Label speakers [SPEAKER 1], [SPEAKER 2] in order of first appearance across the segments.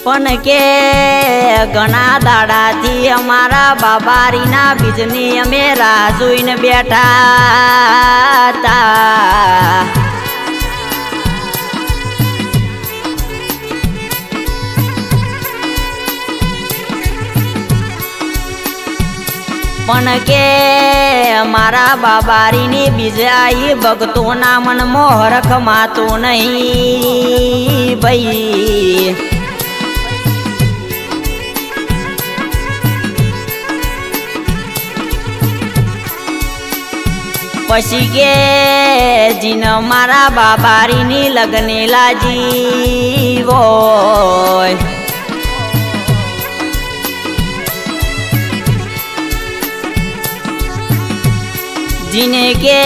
[SPEAKER 1] પણ કે ઘણા દાડાથી અમારા બાબારીના બીજની અમે રાહ જોઈને બેઠા હતા. પણ કે મારા બાબારીની બીજા એ ભક્તોના મનમાં હરખ માતો નહીં ભાઈ. પછી કે જીન મારા બાબારીની લગ્નેલા જીવો જીને કે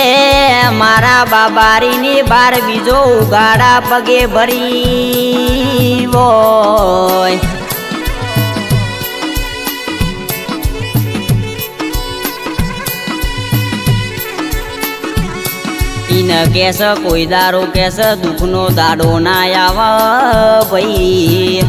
[SPEAKER 1] મારા બાબારીની બાર બીજો ઉગાડા પગે ભરી હોય. ઈને કેસ કોઈ દારો કેસ દુઃખનો દાડો ના આવ ભાઈ.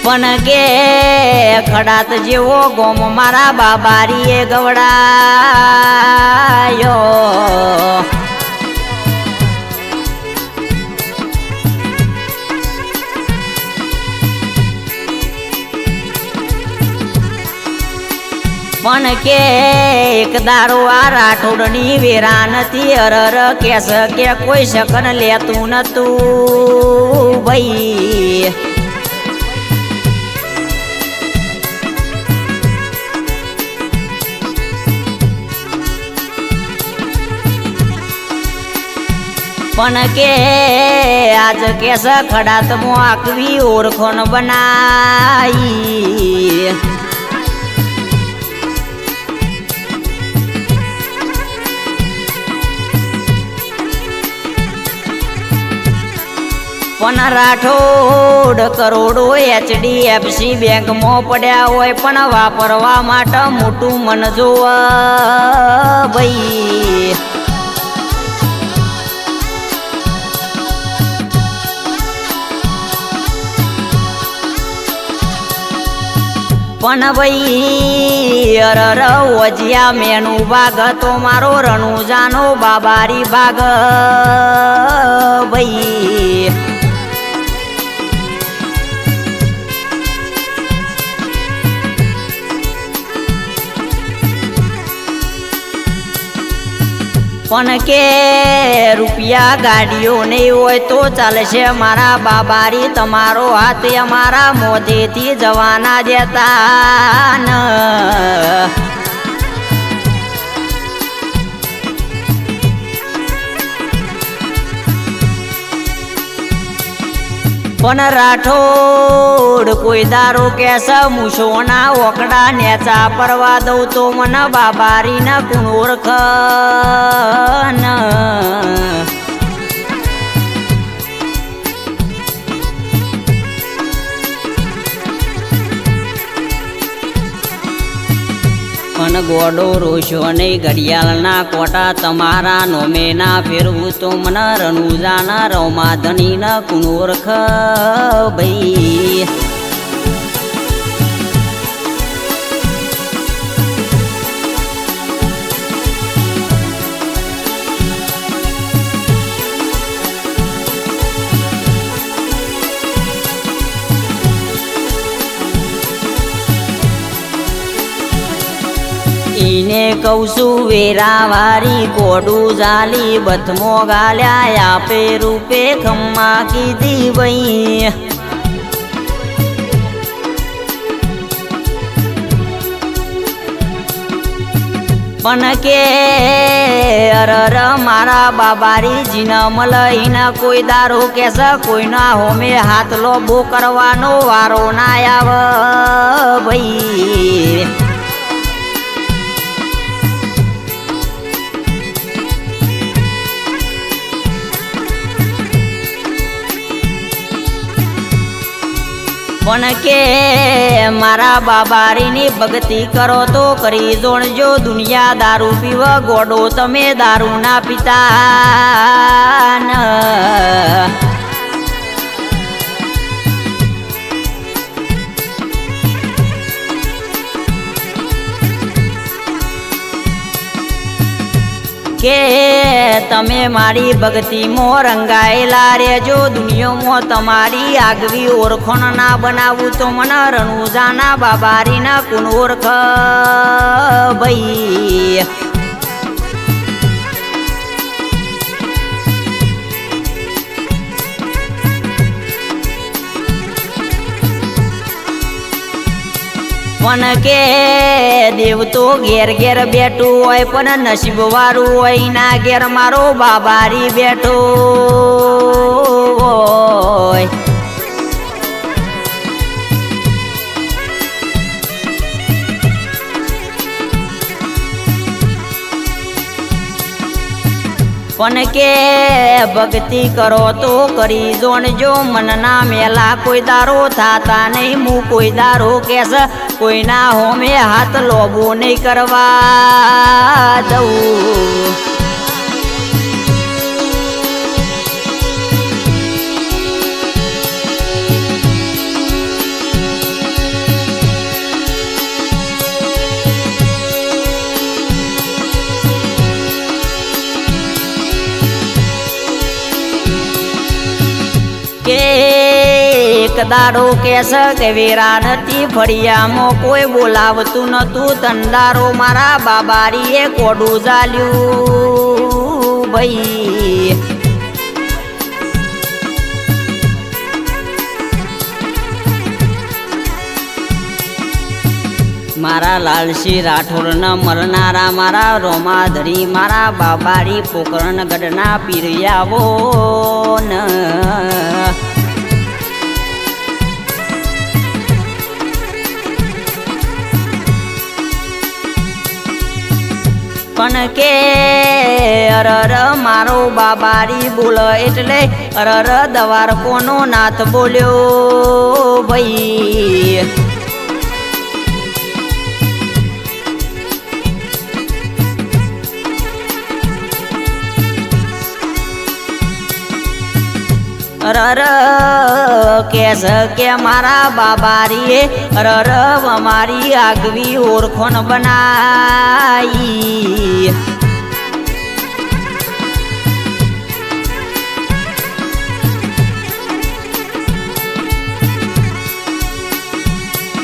[SPEAKER 1] પણ કે ખડાત જેવો ગોમ મારા બાબારીએ ગવડાયો. પણ કે એક દારો આ રાઠોડની વેરા નથી અરર કેસ કે કોઈ શકન લેતું નતું ભાઈ. પણ કે આજ કેસ ખડાત મો આકવી ઓળખોન બનાઈ. પણ રાઠોડ કરોડો HDFC બેંકમાં પડ્યા હોય પણ વાપરવા માટે મોટું મન જોવા ભાઈ. પણ ભાઈ અરર ઓજિયા મેનું ભાગ તો મારો રણુજાનો બાબારી ભાગ ભાઈ. પણ કે રૂપિયા ગાડીઓ નહીં હોય તો ચાલશે મારા બાબારી તમારો હાથ અમારા મોઢેથી જવાના દેતા ન. પણ રાઠોડ કોઈ દારો કેસ મૂછોના ઓકડા નેચા પરવા દઉં તો મને બાબારી ન કોણ ઓળખ ન. પણ ગોડો રોશો નહીં ઘડિયાળના કોટા તમારા નોમે ના ફેરવું તો મને રણુજાના રૌમાધની ન કોણ ઓળખ ભાઈ. ઈને કહું છું વેરાવારી કોડું જાલી બથમો ગાલ્યા આપે રૂપે ખમ્મા કીધી ભાઈ. પણ કે અરર મારા બાબારી જીના મલઈના કોઈ દારો કેસ કોઈના હોમે હાથ લોબો કરવાનો વારો ના આવ ભાઈ. પણ કે મારા બાબારીની ભક્તિ કરો તો કરી જોણજો દુનિયા દારૂ પીવ ગોડો તમે દારૂ ના પીતા ન કે તમે મારી ભક્તિમાં રંગાયેલા રહેજો દુનિયામાં તમારી આગવી ઓળખણ ના બનાવું તો મને રણુજાના બાબારીના કોણ ઓળખ ભાઈ પણ કે દેવ તો ઘેર ઘેર બેઠું હોય પણ નસીબ વાળું હોય ના ઘેર મારો બાબારી બેઠો હોય પણ કે ભક્તિ કરો તો કરી જોણજો મનના મેલા કોઈ દારો થાતા નહીં હું કોઈ દારો કેસ કોઈના હોમે હાથ લોબો નહીં કરવા દઉં એક દાડો કેસ કે વેરા નથી ફળિયામાં કોઈ બોલાવતું નતું તંદારો મારા બાબારીએ કોડું ઝાલ્યું ભાઈ મારા લાલસિંહ રાઠોડના મરનારા મારા રોમાધરી મારા બાબારી પોકરણ ગઢના પીરિયાવો ન પણ કે અરર મારો બાબારી બોલ એટલે અરર દવાર કોનો નાથ બોલ્યો ભાઈ અરર કેસ કે મારા બાબારીએ અરર અમારી આગવી ઓળખોણ બનાઈ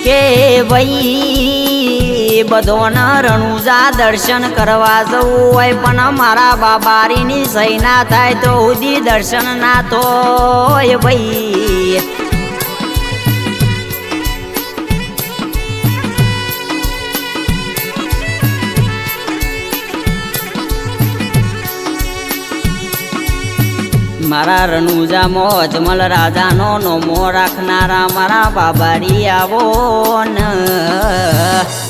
[SPEAKER 1] કે ભાઈ બધોના રણુજા દર્શન કરવા જવું હોય પણ મારા બાબારીની સહી ના થાય તો સુધી દર્શન ના થાય ભાઈ મારા રણુજામાં અજમલ રાજાનો નોમો રાખનારા મારા બાબારી આવો ન